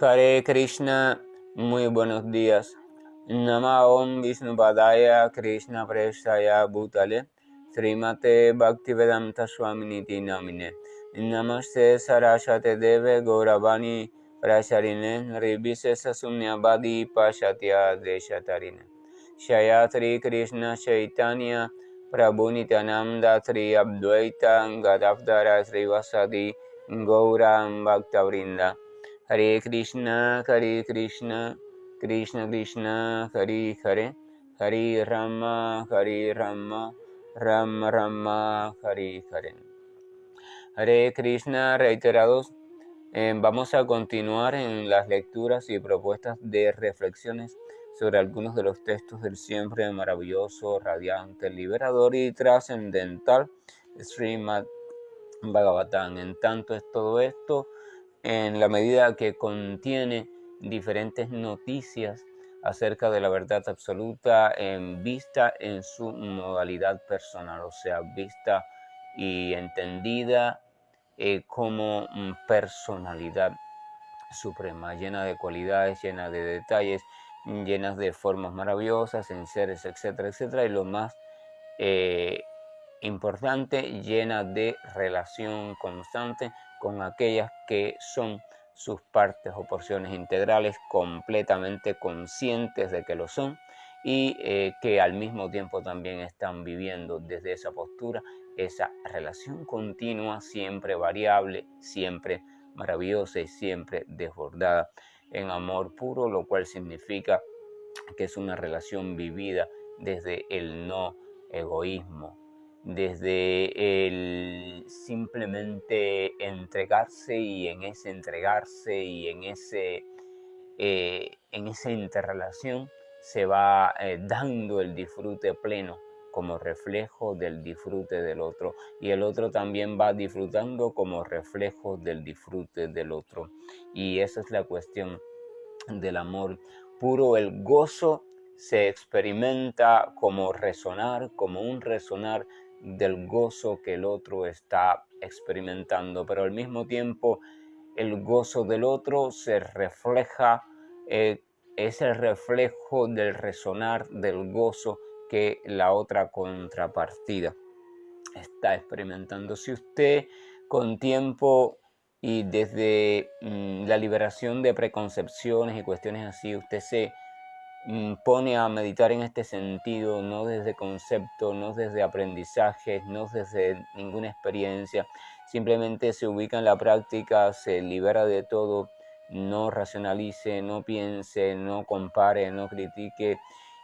Hare Krishna, muy buenos días. Nama Om Vishnupadaya Krishna Prestaya Bhutale Srimate Bhaktivedanta Swaminiti Namine Namaste Saraswate Deve Gauravani Prasarine Ribhisesa Sunyabadi Pashatya Deshatarine Shayatri Krishna Chaitanya Prabhu Nityananda Sri Advaita Gadavdara Srivasadi Gauram Bhaktavrinda Hare Krishna, Krishna Krishna, Hare Hare, Hare Rama, Rama Rama, Hare Hare. Hare Krishna, reiterados. Vamos a continuar en las lecturas y propuestas de reflexiones sobre algunos de los textos del siempre maravilloso, radiante, liberador y trascendental Srimad Bhagavatam. En tanto es todo esto en la medida que contiene diferentes noticias acerca de la verdad absoluta vista en su modalidad personal, o sea, vista y entendida como personalidad suprema, llena de cualidades, llena de detalles, llenas de formas maravillosas, en seres, etcétera, etcétera, y lo más importante, llena de relación constante con aquellas que son sus partes o porciones integrales, completamente conscientes de que lo son y que al mismo tiempo también están viviendo desde esa postura esa relación continua, siempre variable, siempre maravillosa y siempre desbordada en amor puro, lo cual significa que es una relación vivida desde el no egoísmo, desde el simplemente entregarse, y en ese entregarse y en esa interrelación se va dando el disfrute pleno como reflejo del disfrute del otro, y el otro también va disfrutando como reflejo del disfrute del otro. Y esa es la cuestión del amor puro. El gozo se experimenta como resonar, como un resonar del gozo que el otro está experimentando, pero al mismo tiempo el gozo del otro se refleja, es el reflejo del resonar del gozo que la otra contrapartida está experimentando. Si usted con tiempo y desde la liberación de preconcepciones y cuestiones así, usted se pone a meditar en este sentido, no desde concepto, no desde aprendizajes, no desde ninguna experiencia, simplemente se ubica en la práctica, se libera de todo, no racionalice, no piense, no compare, no critique,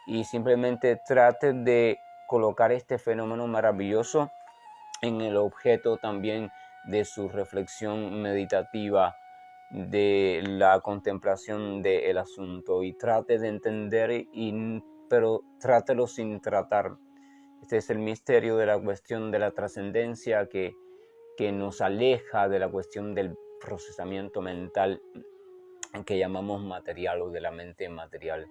y simplemente trate de colocar este fenómeno maravilloso en el objeto también de su reflexión meditativa, de la contemplación del asunto, y trate de entender, pero trátelo sin tratar. Este es el misterio de la cuestión de la trascendencia que nos aleja de la cuestión del procesamiento mental que llamamos material, o de la mente material.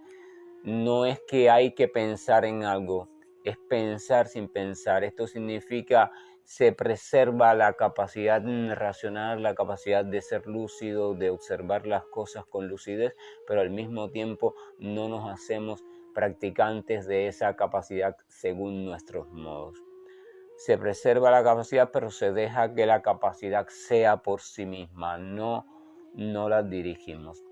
No es que hay que pensar en algo, es pensar sin pensar. Esto significa se preserva la capacidad racional, la capacidad de ser lúcido, de observar las cosas con lucidez, pero al mismo tiempo no nos hacemos practicantes de esa capacidad según nuestros modos. Se preserva la capacidad, pero se deja que la capacidad sea por sí misma, no la dirigimos.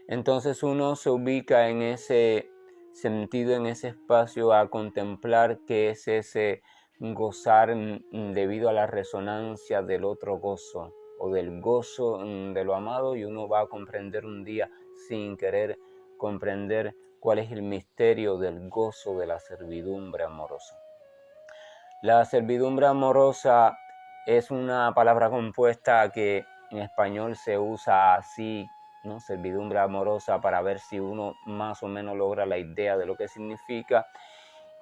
Entonces uno se ubica en ese sentido, en ese espacio, a contemplar qué es ese gozar debido a la resonancia del otro gozo, o del gozo de lo amado, y uno va a comprender un día, sin querer comprender, cuál es el misterio del gozo de la servidumbre amorosa. La servidumbre amorosa es una palabra compuesta que en español se usa así, ¿no? Servidumbre amorosa, para ver si uno más o menos logra la idea de lo que significa.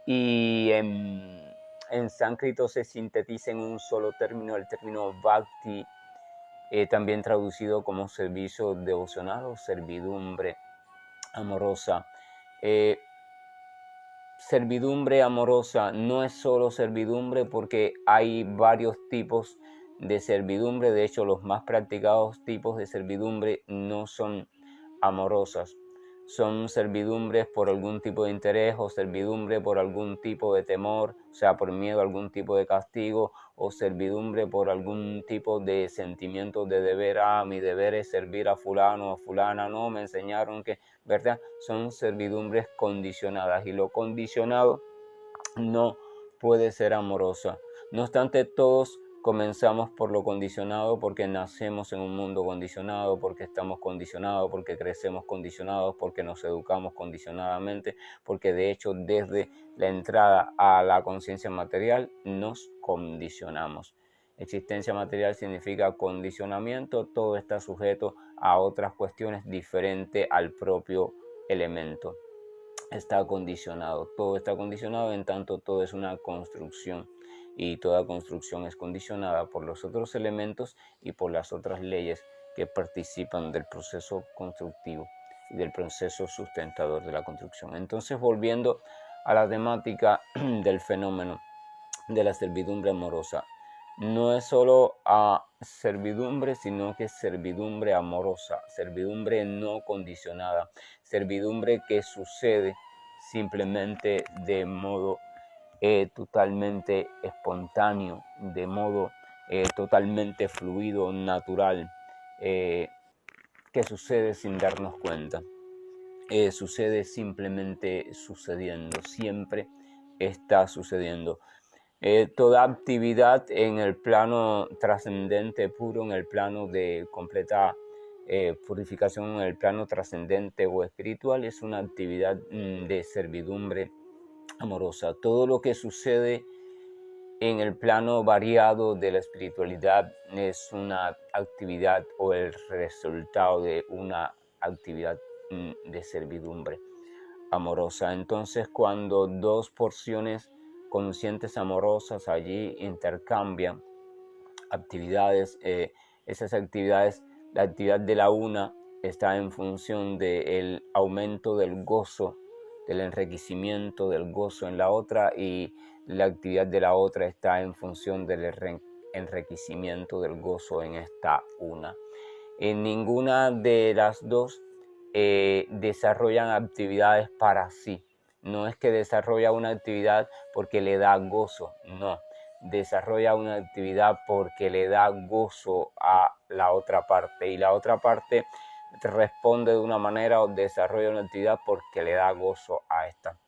Y en sánscrito se sintetiza en un solo término, el término bhakti, también traducido como servicio devocional o servidumbre amorosa. Servidumbre amorosa no es solo servidumbre, porque hay varios tipos de servidumbre. De hecho, los más practicados tipos de servidumbre no son amorosas. Son servidumbres por algún tipo de interés o servidumbre por algún tipo de temor, o sea, por miedo a algún tipo de castigo, o servidumbre por algún tipo de sentimiento de deber. Mi deber es servir a fulano o fulana, no, me enseñaron que, ¿verdad? Son servidumbres condicionadas, y lo condicionado no puede ser amorosa. No obstante, todos comenzamos por lo condicionado, porque nacemos en un mundo condicionado, porque estamos condicionados, porque crecemos condicionados, porque nos educamos condicionadamente, porque de hecho desde la entrada a la conciencia material nos condicionamos. Existencia material significa condicionamiento, todo está sujeto a otras cuestiones diferentes al propio elemento. Está condicionado, todo está condicionado, en tanto todo es una construcción, y toda construcción es condicionada por los otros elementos y por las otras leyes que participan del proceso constructivo y del proceso sustentador de la construcción. Entonces, volviendo a la temática del fenómeno de la servidumbre amorosa, no es solo servidumbre, sino que es servidumbre amorosa, servidumbre no condicionada, servidumbre que sucede simplemente de modo totalmente espontáneo, de modo totalmente fluido, natural, que sucede sin darnos cuenta. Sucede simplemente sucediendo, siempre está sucediendo. Toda actividad en el plano trascendente puro, en el plano de completa purificación, en el plano trascendente o espiritual, es una actividad de servidumbre amorosa. Todo lo que sucede en el plano variado de la espiritualidad es una actividad o el resultado de una actividad de servidumbre amorosa. Entonces, cuando dos porciones conscientes amorosas allí intercambian actividades, esas actividades, la actividad de la una está en función del aumento del gozo, del enriquecimiento del gozo en la otra, y la actividad de la otra está en función del enriquecimiento del gozo en esta una. En ninguna de las dos desarrollan actividades para sí. No es que desarrolla una actividad porque le da gozo, no. Desarrolla una actividad porque le da gozo a la otra parte, y la otra parte responde de una manera o desarrolla una actividad porque le da gozo a esta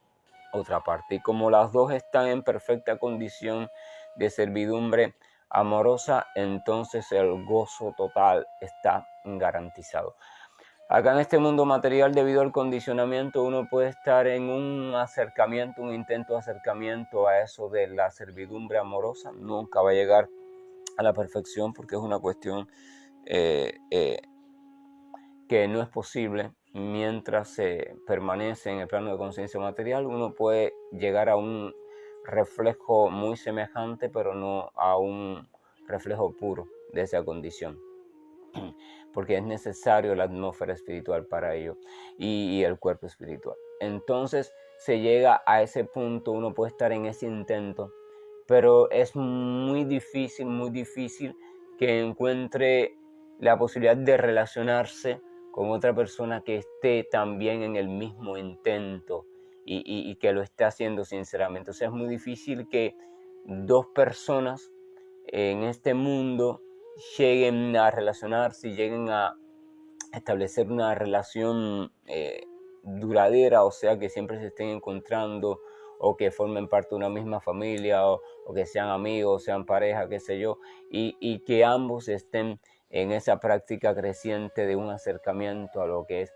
otra parte. Y como las dos están en perfecta condición de servidumbre amorosa, entonces el gozo total está garantizado. Acá en este mundo material, debido al condicionamiento, uno puede estar en un acercamiento, un intento de acercamiento a eso de la servidumbre amorosa. Nunca va a llegar a la perfección, porque es una cuestión que no es posible. Mientras se permanece en el plano de conciencia material, uno puede llegar a un reflejo muy semejante, pero no a un reflejo puro de esa condición, porque es necesario la atmósfera espiritual para ello y el cuerpo espiritual. Entonces se llega a ese punto, uno puede estar en ese intento, pero es muy difícil que encuentre la posibilidad de relacionarse con otra persona que esté también en el mismo intento y que lo esté haciendo sinceramente. O sea, es muy difícil que dos personas en este mundo lleguen a relacionarse y lleguen a establecer una relación duradera, o sea, que siempre se estén encontrando, o que formen parte de una misma familia, o que sean amigos, sean pareja, qué sé yo, y que ambos estén en esa práctica creciente de un acercamiento a lo que es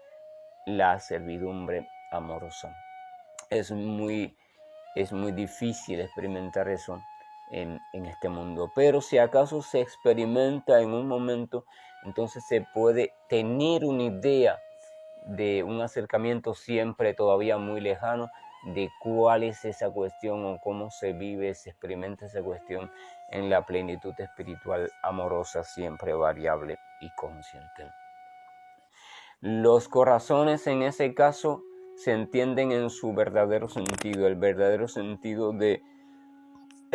la servidumbre amorosa. Es muy difícil experimentar eso en este mundo, pero si acaso se experimenta en un momento, entonces se puede tener una idea de un acercamiento siempre todavía muy lejano de cuál es esa cuestión o cómo se vive, se experimenta esa cuestión en la plenitud espiritual amorosa, siempre variable y consciente. Los corazones en ese caso se entienden en su verdadero sentido, el verdadero sentido de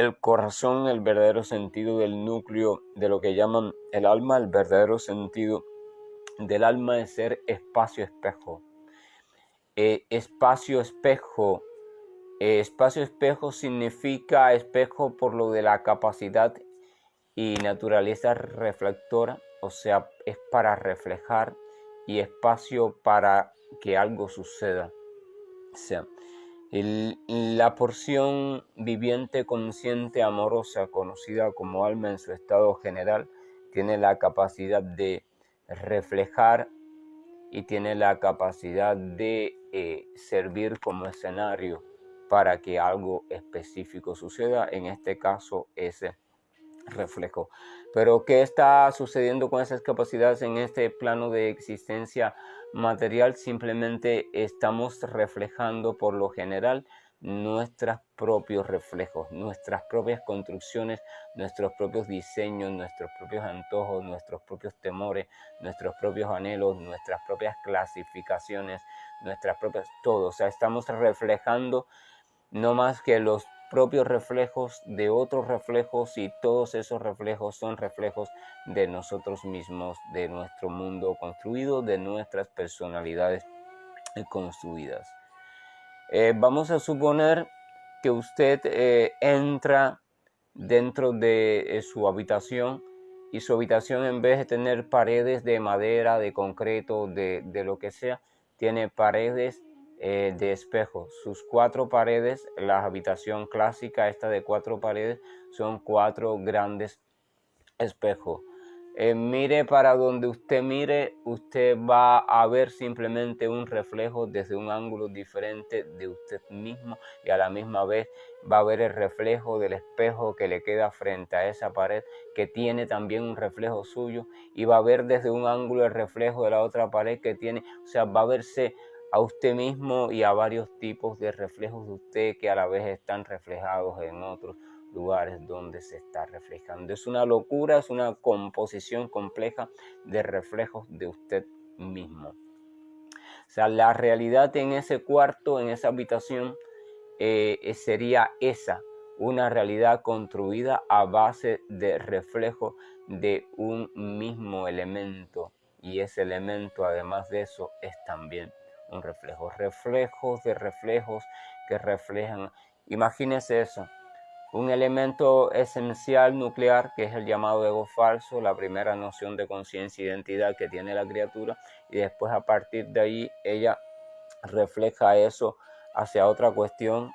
el corazón, el verdadero sentido del núcleo de lo que llaman el alma. El verdadero sentido del alma es ser espacio-espejo. Espacio-espejo. Espacio-espejo significa espejo por lo de la capacidad y naturaleza reflectora, o sea, es para reflejar, y espacio para que algo suceda. O sea, la porción viviente, consciente, amorosa, conocida como alma en su estado general, tiene la capacidad de reflejar y tiene la capacidad de servir como escenario para que algo específico suceda, en este caso ese reflejo. Pero ¿qué está sucediendo con esas capacidades en este plano de existencia material? Simplemente estamos reflejando por lo general nuestros propios reflejos, nuestras propias construcciones, nuestros propios diseños, nuestros propios antojos, nuestros propios temores, nuestros propios anhelos, nuestras propias clasificaciones, nuestras propias todo. O sea, estamos reflejando no más que los propios reflejos de otros reflejos, y todos esos reflejos son reflejos de nosotros mismos, de nuestro mundo construido, de nuestras personalidades construidas. Vamos a suponer que usted entra dentro de su habitación, y su habitación, en vez de tener paredes de madera, de concreto, de lo que sea, tiene paredes de espejos. Sus 4 paredes, la habitación clásica esta de 4 paredes, son 4 grandes espejos. Mire para donde usted mire, usted va a ver simplemente un reflejo desde un ángulo diferente de usted mismo, y a la misma vez va a ver el reflejo del espejo que le queda frente a esa pared, que tiene también un reflejo suyo, y va a ver desde un ángulo el reflejo de la otra pared que tiene. O sea, va a verse a usted mismo y a varios tipos de reflejos de usted que a la vez están reflejados en otros lugares donde se está reflejando. Es una locura, es una composición compleja de reflejos de usted mismo. O sea, la realidad en ese cuarto, en esa habitación, sería esa, una realidad construida a base de reflejo de un mismo elemento, y ese elemento, además de eso, es también un reflejo. Reflejos de reflejos que reflejan. Imagínese eso. Un elemento esencial nuclear, que es el llamado ego falso, la primera noción de conciencia e identidad que tiene la criatura, y después a partir de ahí ella refleja eso hacia otra cuestión,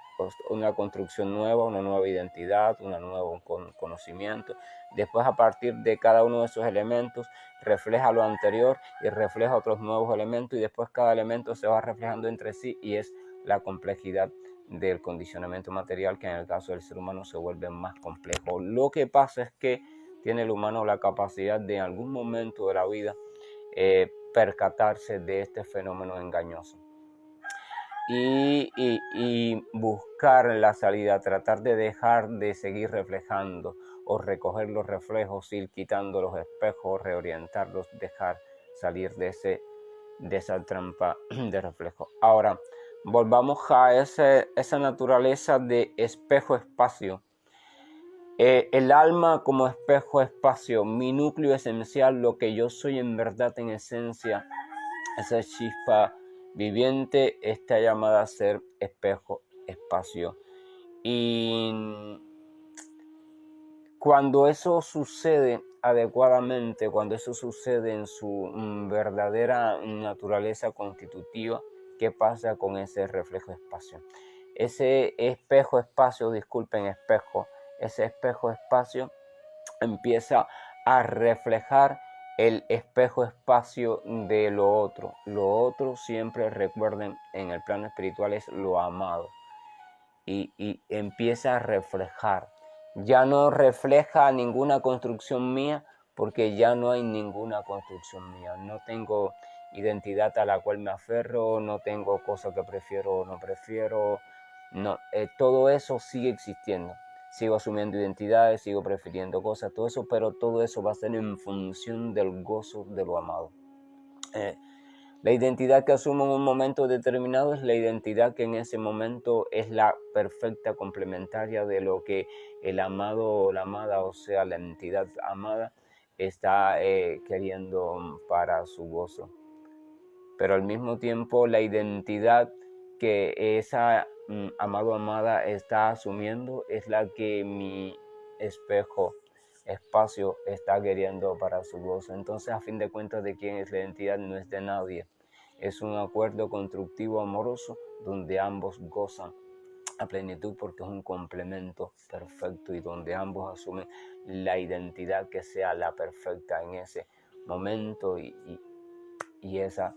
una construcción nueva, una nueva identidad, un nuevo conocimiento. Después, a partir de cada uno de esos elementos, refleja lo anterior y refleja otros nuevos elementos, y después cada elemento se va reflejando entre sí, y es la complejidad del condicionamiento material, que en el caso del ser humano se vuelve más complejo. Lo que pasa es que tiene el humano la capacidad de en algún momento de la vida percatarse de este fenómeno engañoso y buscar la salida, tratar de dejar de seguir reflejando o recoger los reflejos, ir quitando los espejos, reorientarlos, dejar salir de esa trampa de reflejo. Ahora, volvamos a esa naturaleza de espejo-espacio. El alma como espejo-espacio, mi núcleo esencial, lo que yo soy en verdad, en esencia, esa chispa viviente, está llamada a ser espejo-espacio. Y cuando eso sucede adecuadamente, cuando eso sucede en su verdadera naturaleza constitutiva, ¿qué pasa con ese reflejo espacio? Ese espejo-espacio, ese espejo-espacio empieza a reflejar el espejo-espacio de lo otro. Lo otro, siempre recuerden, en el plano espiritual es lo amado. Y empieza a reflejar. Ya no refleja ninguna construcción mía, porque ya no hay ninguna construcción mía. No tengo identidad a la cual me aferro, no tengo cosas que prefiero o no prefiero. No, todo eso sigue existiendo. Sigo asumiendo identidades, sigo prefiriendo cosas, todo eso, pero todo eso va a ser en función del gozo de lo amado. La identidad que asumo en un momento determinado es la identidad que en ese momento es la perfecta complementaria de lo que el amado o la amada, o sea, la entidad amada, está queriendo para su gozo. Pero al mismo tiempo la identidad que esa amado o amada está asumiendo es la que mi espacio está queriendo para su gozo. Entonces, a fin de cuentas, ¿de quién es la identidad? No es de nadie. Es un acuerdo constructivo amoroso donde ambos gozan a plenitud porque es un complemento perfecto y donde ambos asumen la identidad que sea la perfecta en ese momento y esa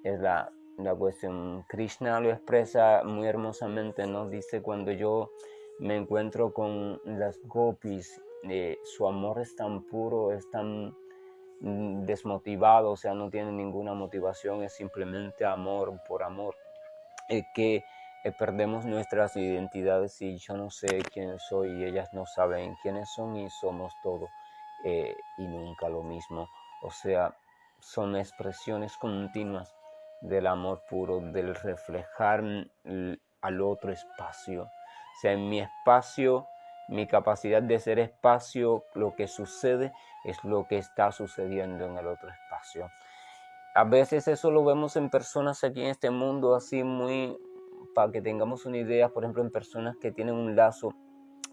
es la cuestión. Krishna lo expresa muy hermosamente, nos dice: cuando yo me encuentro con las gopis, su amor es tan puro, es tan desmotivado, o sea, no tiene ninguna motivación, es simplemente amor por amor, que perdemos nuestras identidades y yo no sé quién soy y ellas no saben quiénes son y somos todo y nunca lo mismo. O sea, son expresiones continuas del amor puro, del reflejar al otro espacio. O sea, en mi espacio, mi capacidad de ser espacio, lo que sucede es lo que está sucediendo en el otro espacio. A veces eso lo vemos en personas aquí en este mundo, así muy, para que tengamos una idea, por ejemplo, en personas que tienen un lazo,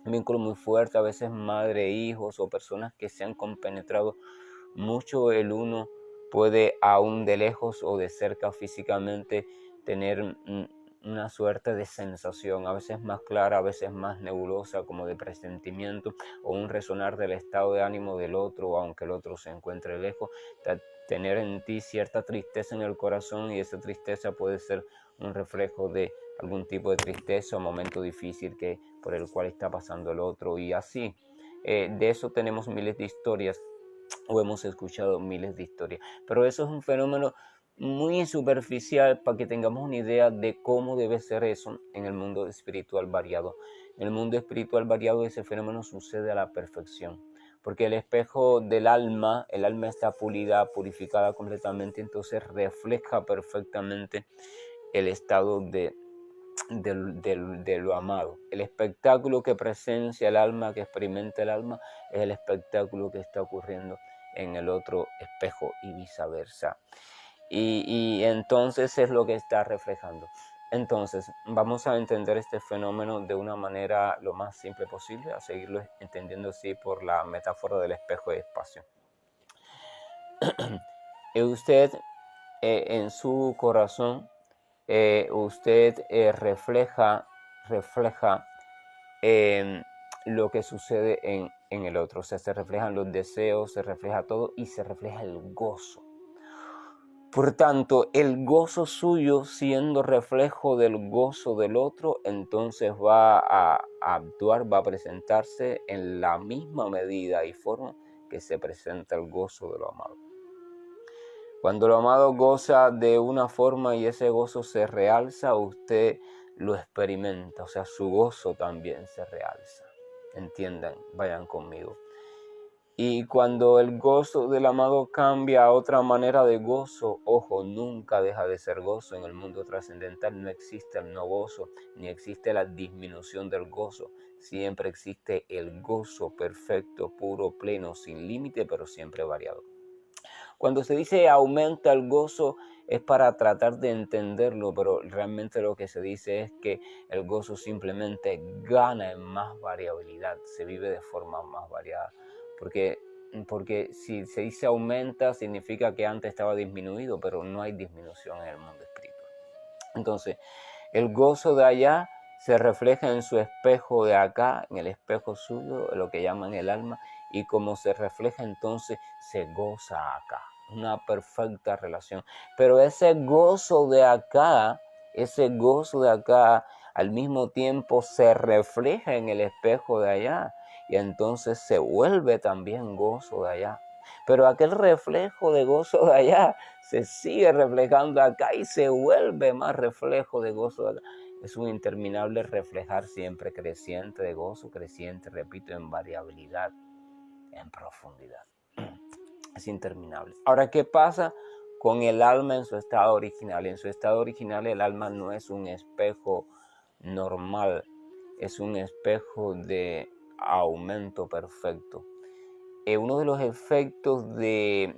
un vínculo muy fuerte, a veces madre, hijos o personas que se han compenetrado mucho el uno, puede aún de lejos o de cerca físicamente tener una suerte de sensación, a veces más clara, a veces más nebulosa, como de presentimiento o un resonar del estado de ánimo del otro, aunque el otro se encuentre lejos, tener en ti cierta tristeza en el corazón, y esa tristeza puede ser un reflejo de algún tipo de tristeza o momento difícil por el cual está pasando el otro, y así. De eso tenemos miles de historias, o hemos escuchado miles de historias, pero eso es un fenómeno muy superficial para que tengamos una idea de cómo debe ser eso en el mundo espiritual variado. En el mundo espiritual variado ese fenómeno sucede a la perfección, porque el espejo del alma, el alma está pulida, purificada completamente, entonces refleja perfectamente el estado de lo amado. El espectáculo que presencia el alma, que experimenta el alma, es el espectáculo que está ocurriendo en el otro espejo y viceversa. Y entonces es lo que está reflejando. Entonces vamos a entender este fenómeno de una manera lo más simple posible, a seguirlo entendiendo así por la metáfora del espejo de espacio. Usted en su corazón, usted refleja lo que sucede en el otro. O sea, se reflejan los deseos, se refleja todo y se refleja el gozo. Por tanto, el gozo suyo, siendo reflejo del gozo del otro, entonces va a actuar, va a presentarse en la misma medida y forma que se presenta el gozo de lo amado. Cuando lo amado goza de una forma y ese gozo se realza, usted lo experimenta, o sea, su gozo también se realza. Entiendan, vayan conmigo. Y cuando el gozo del amado cambia a otra manera de gozo, ojo, nunca deja de ser gozo. En el mundo trascendental no existe el no gozo, ni existe la disminución del gozo. Siempre existe el gozo perfecto, puro, pleno, sin límite, pero siempre variado. Cuando se dice aumenta el gozo es para tratar de entenderlo, pero realmente lo que se dice es que el gozo simplemente gana en más variabilidad, se vive de forma más variada. Porque si se dice aumenta, significa que antes estaba disminuido, pero no hay disminución en el mundo espiritual. Entonces, el gozo de allá se refleja en su espejo de acá, en el espejo suyo, lo que llaman el alma, y como se refleja entonces, se goza acá. Una perfecta relación. Pero ese gozo de acá, al mismo tiempo se refleja en el espejo de allá, y entonces se vuelve también gozo de allá. Pero aquel reflejo de gozo de allá se sigue reflejando acá y se vuelve más reflejo de gozo de acá. Es un interminable reflejar siempre creciente de gozo, creciente, repito, en variabilidad, en profundidad. Es interminable. Ahora, ¿qué pasa con el alma en su estado original. En su estado original el alma no es un espejo normal, es un espejo de aumento perfecto. Uno de los efectos de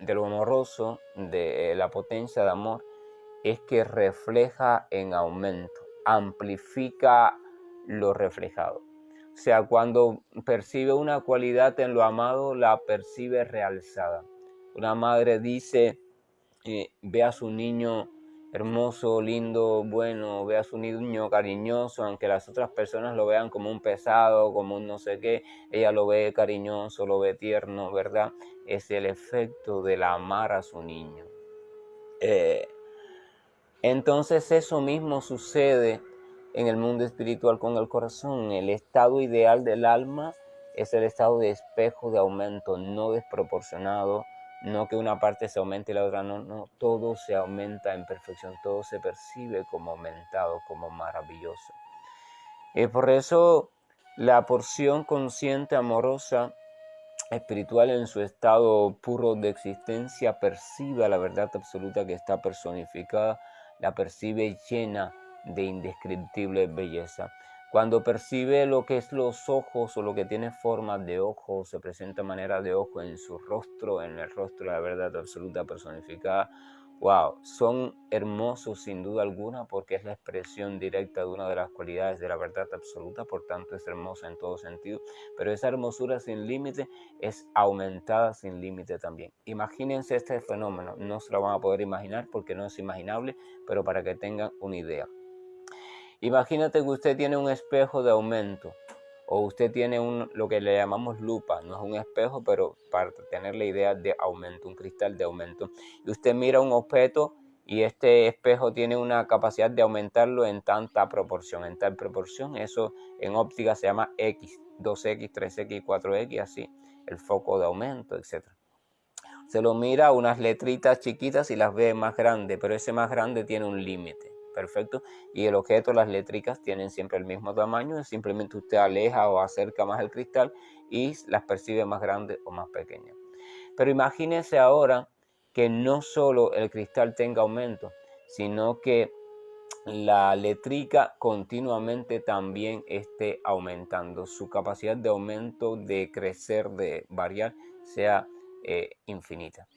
lo amoroso, de la potencia de amor, es que refleja en aumento, amplifica lo reflejado. O sea, cuando percibe una cualidad en lo amado, la percibe realzada. Una madre dice, ve a su niño hermoso, lindo, bueno, ve a su niño cariñoso, aunque las otras personas lo vean como un pesado, como un no sé qué, ella lo ve cariñoso, lo ve tierno, ¿verdad? Es el efecto del amar a su niño. Entonces eso mismo sucede en el mundo espiritual con el corazón. El estado ideal del alma es el estado de espejo de aumento, no desproporcionado, no que una parte se aumente y la otra no, no, todo se aumenta en perfección, todo se percibe como aumentado, como maravilloso. Por eso la porción consciente, amorosa, espiritual en su estado puro de existencia percibe la verdad absoluta que está personificada, la percibe llena de indescriptible belleza. Cuando percibe lo que es los ojos o lo que tiene forma de ojo, se presenta manera de ojo en su rostro, en el rostro de la verdad absoluta personificada, wow, son hermosos sin duda alguna porque es la expresión directa de una de las cualidades de la verdad absoluta, por tanto es hermosa en todo sentido, pero esa hermosura sin límite es aumentada sin límite también. Imagínense este fenómeno, no se lo van a poder imaginar porque no es imaginable, pero para que tengan una idea. Imagínate que usted tiene un espejo de aumento o usted tiene lo que le llamamos lupa, no es un espejo, pero para tener la idea de aumento, un cristal de aumento. Y usted mira un objeto y este espejo tiene una capacidad de aumentarlo en tanta proporción, en tal proporción. Eso en óptica se llama X, 2X, 3X, 4X, así, el foco de aumento, etc. Se lo mira unas letritas chiquitas y las ve más grandes, pero ese más grande tiene un límite. Perfecto. Y el objeto, las letricas tienen siempre el mismo tamaño, simplemente usted aleja o acerca más el cristal y las percibe más grandes o más pequeñas. Pero imagínese ahora que no solo el cristal tenga aumento, sino que la letrica continuamente también esté aumentando. Su capacidad de aumento, de crecer, de variar, sea infinita.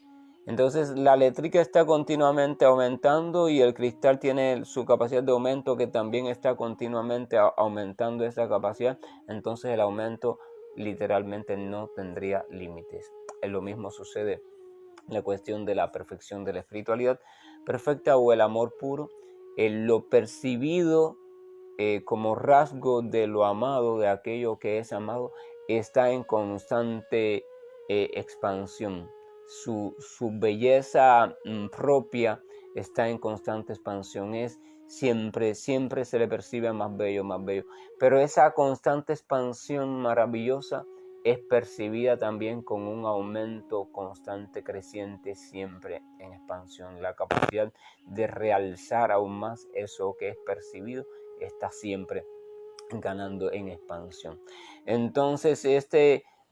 Entonces la letrica está continuamente aumentando y el cristal tiene su capacidad de aumento que también está continuamente aumentando esa capacidad. Entonces el aumento literalmente no tendría límites. Lo mismo sucede en la cuestión de la perfección de la espiritualidad perfecta o el amor puro. Lo percibido como rasgo de lo amado, de aquello que es amado, está en constante expansión. Su belleza propia está en constante expansión. Es siempre se le percibe más bello, más bello. Pero esa constante expansión maravillosa es percibida también con un aumento constante, creciente, siempre en expansión. La capacidad de realzar aún más eso que es percibido está siempre ganando en expansión. Entonces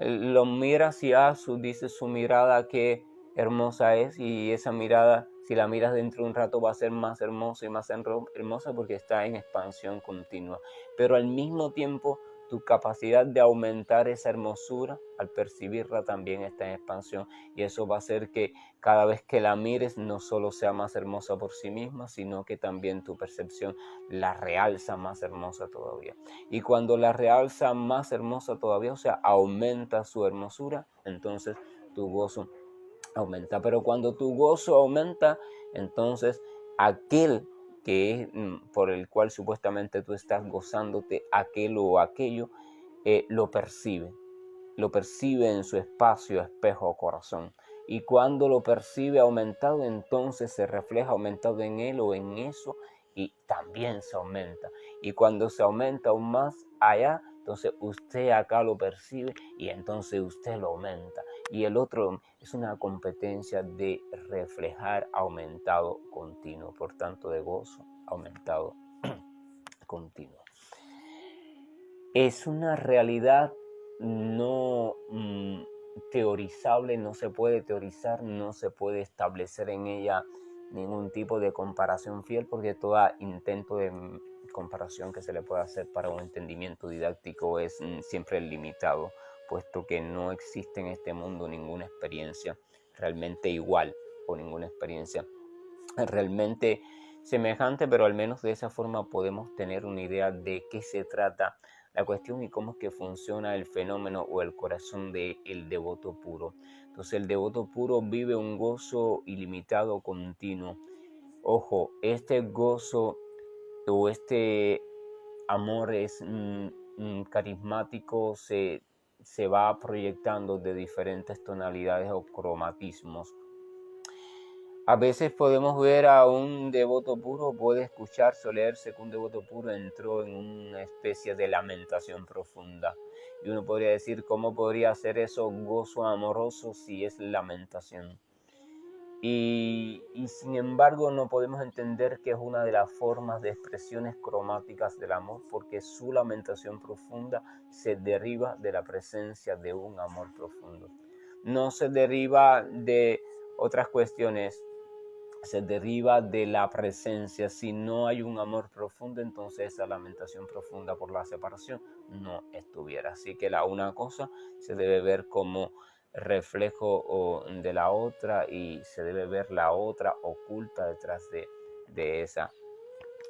lo mira hacia dice su mirada qué hermosa es, y esa mirada, si la miras dentro de un rato, va a ser más hermosa y más hermosa porque está en expansión continua. Pero al mismo tiempo tu capacidad de aumentar esa hermosura al percibirla también está en expansión, y eso va a hacer que cada vez que la mires no solo sea más hermosa por sí misma, sino que también tu percepción la realza más hermosa todavía. Y cuando la realza más hermosa todavía, o sea, aumenta su hermosura, entonces tu gozo aumenta. Pero cuando tu gozo aumenta, entonces aquel que es por el cual supuestamente tú estás gozándote, aquel o aquello, lo percibe en su espacio, espejo o corazón. Y cuando lo percibe aumentado, entonces se refleja aumentado en él o en eso, y también se aumenta. Y cuando se aumenta aún más allá, entonces usted acá lo percibe y entonces usted lo aumenta. Y el otro es una competencia de reflejar aumentado continuo, por tanto de gozo aumentado continuo. Es una realidad no teorizable, no se puede teorizar, no se puede establecer en ella ningún tipo de comparación fiel, porque todo intento de comparación que se le puede hacer para un entendimiento didáctico es siempre limitado, puesto que no existe en este mundo ninguna experiencia realmente igual o ninguna experiencia realmente semejante, pero al menos de esa forma podemos tener una idea de qué se trata la cuestión y cómo es que funciona el fenómeno o el corazón del devoto puro. Entonces el devoto puro vive un gozo ilimitado continuo. Ojo, este gozo o este amor es carismático, se va proyectando de diferentes tonalidades o cromatismos. A veces podemos ver a un devoto puro, puede escucharse o leerse que un devoto puro entró en una especie de lamentación profunda. Y uno podría decir, ¿cómo podría ser eso gozo amoroso si es lamentación? Y sin embargo no podemos entender que es una de las formas de expresiones cromáticas del amor, porque su lamentación profunda se deriva de la presencia de un amor profundo. No se deriva de otras cuestiones, se deriva de la presencia. Si no hay un amor profundo, entonces esa lamentación profunda por la separación no estuviera. Así que una cosa se debe ver como reflejo de la otra y se debe ver la otra oculta detrás de esa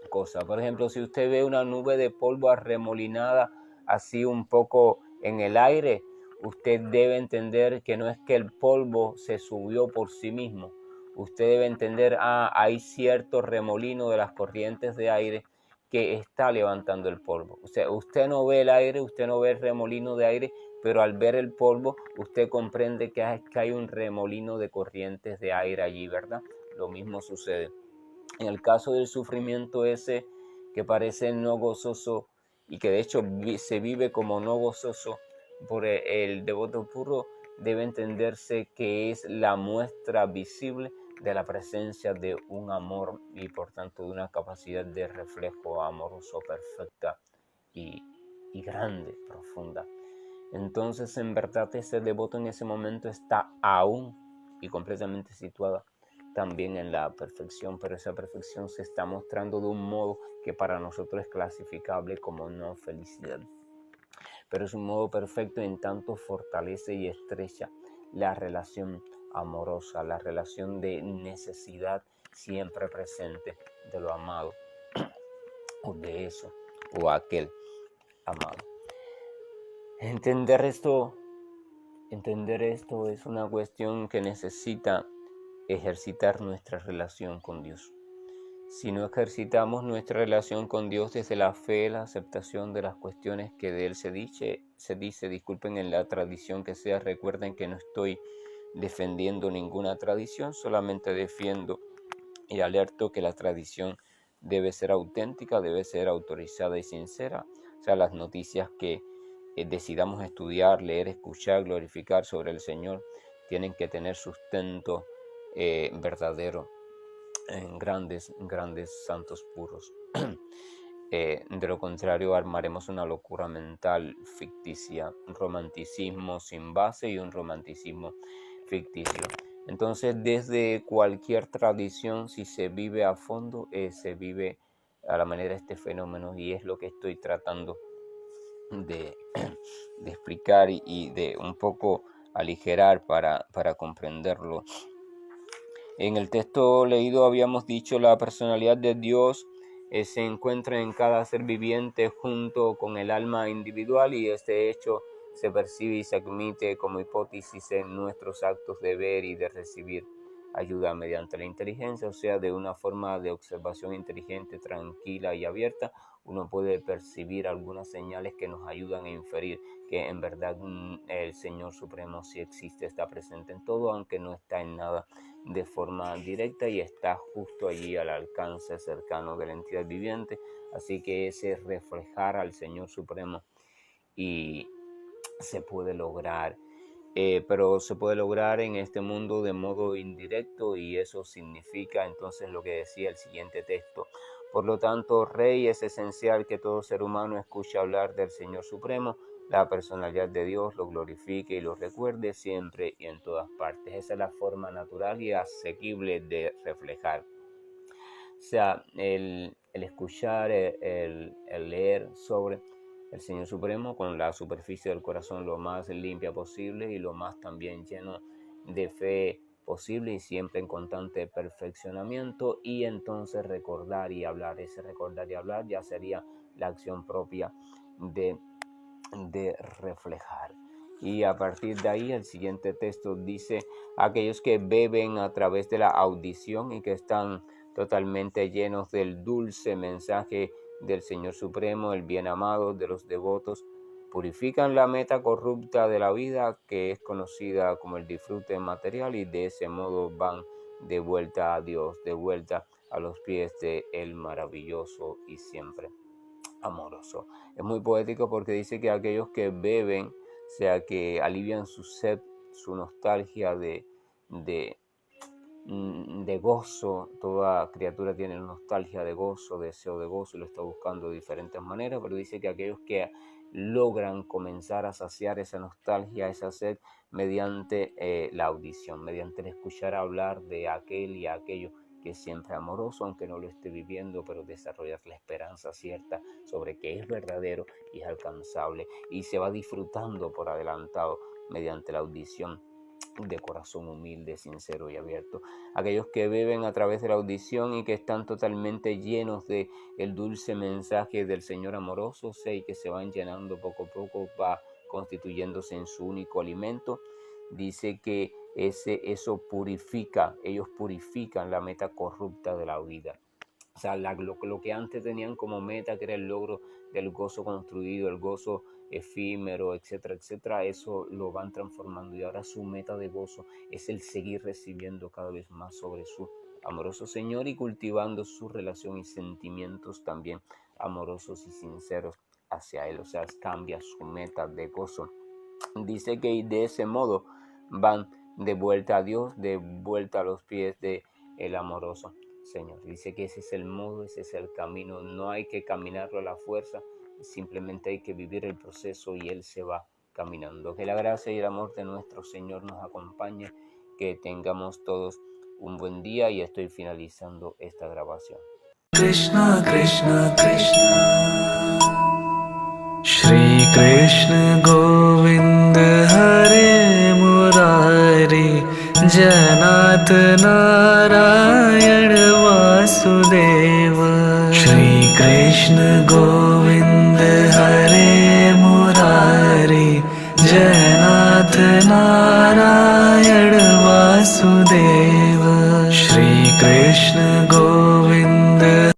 cosa. Por ejemplo, si usted ve una nube de polvo arremolinada así un poco en el aire, usted debe entender que no es que el polvo se subió por sí mismo. Usted debe entender, hay cierto remolino de las corrientes de aire que está levantando el polvo. O sea, usted no ve el aire, usted no ve el remolino de aire, pero al ver el polvo, usted comprende que hay un remolino de corrientes de aire allí, ¿verdad? Lo mismo sucede. En el caso del sufrimiento ese que parece no gozoso y que de hecho se vive como no gozoso por el devoto puro, debe entenderse que es la muestra visible de la presencia de un amor y por tanto de una capacidad de reflejo amoroso perfecta y grande, profunda. Entonces en verdad ese devoto en ese momento está aún y completamente situada también en la perfección, pero esa perfección se está mostrando de un modo que para nosotros es clasificable como no felicidad. Pero es un modo perfecto en tanto fortalece y estrecha la relación amorosa, la relación de necesidad siempre presente de lo amado, o de eso, o aquel amado. Entender esto es una cuestión que necesita ejercitar nuestra relación con Dios. Si no ejercitamos nuestra relación con Dios desde la fe, la aceptación de las cuestiones que de Él se dice, disculpen en la tradición que sea, recuerden que no estoy defendiendo ninguna tradición, solamente defiendo y alerto que la tradición debe ser auténtica, debe ser autorizada y sincera. O sea, las noticias que decidamos estudiar, leer, escuchar, glorificar sobre el Señor, tienen que tener sustento verdadero en grandes santos puros. De lo contrario, armaremos una locura mental ficticia, un romanticismo sin base y un romanticismo ficticio. Entonces, desde cualquier tradición, si se vive a fondo, se vive a la manera de este fenómeno, y es lo que estoy tratando de explicar y de un poco aligerar para comprenderlo. En el texto leído habíamos dicho la personalidad de Dios se encuentra en cada ser viviente junto con el alma individual, y este hecho se percibe y se admite como hipótesis en nuestros actos de ver y de recibir ayuda mediante la inteligencia, o sea, de una forma de observación inteligente, tranquila y abierta. Uno puede percibir algunas señales que nos ayudan a inferir que en verdad el Señor Supremo sí existe, está presente en todo, aunque no está en nada de forma directa y está justo allí al alcance cercano de la entidad viviente. Así que ese reflejar al Señor Supremo y se puede lograr, pero se puede lograr en este mundo de modo indirecto, y eso significa entonces lo que decía el siguiente texto. Por lo tanto, Rey, es esencial que todo ser humano escuche hablar del Señor Supremo, la personalidad de Dios, lo glorifique y lo recuerde siempre y en todas partes. Esa es la forma natural y asequible de reflejar. O sea, el escuchar, el leer sobre el Señor Supremo con la superficie del corazón lo más limpia posible y lo más también lleno de fe posible y siempre en constante perfeccionamiento, y entonces recordar y hablar. Ese recordar y hablar ya sería la acción propia de reflejar. Y a partir de ahí el siguiente texto dice: aquellos que beben a través de la audición y que están totalmente llenos del dulce mensaje del Señor Supremo, el bien amado de los devotos, purifican la meta corrupta de la vida, que es conocida como el disfrute material, y de ese modo van de vuelta a Dios, de vuelta a los pies de el maravilloso y siempre amoroso. Es muy poético porque dice que aquellos que beben, o sea, que alivian su sed, su nostalgia de gozo. Toda criatura tiene nostalgia de gozo, deseo de gozo, y lo está buscando de diferentes maneras, pero dice que aquellos que logran comenzar a saciar esa nostalgia, esa sed, mediante la audición, mediante el escuchar hablar de aquel y aquello que es siempre amoroso, aunque no lo esté viviendo, pero desarrollar la esperanza cierta sobre que es verdadero y es alcanzable, y se va disfrutando por adelantado mediante la audición de corazón humilde, sincero y abierto. Aquellos que beben a través de la audición y que están totalmente llenos de el dulce mensaje del Señor amoroso, y que se van llenando poco a poco, va constituyéndose en su único alimento. Dice que eso purifica, ellos purifican la meta corrupta de la vida. O sea, lo que antes tenían como meta, que era el logro del gozo construido, el gozo efímero, etcétera, etcétera, eso lo van transformando, y ahora su meta de gozo es el seguir recibiendo cada vez más sobre su amoroso Señor y cultivando su relación y sentimientos también amorosos y sinceros hacia Él. O sea, cambia su meta de gozo. Dice que de ese modo van de vuelta a Dios, de vuelta a los pies de el amoroso Señor. Dice que ese es el modo, ese es el camino. No hay que caminarlo a la fuerza, simplemente hay que vivir el proceso y Él se va caminando. Que la gracia y el amor de nuestro Señor nos acompañe, que tengamos todos un buen día, y estoy finalizando esta grabación. Krishna Krishna Krishna Shri Krishna Govind Hare Murari Janat Narayan Vasudeva Shri Krishna Govind Hare Murari Janat Narayan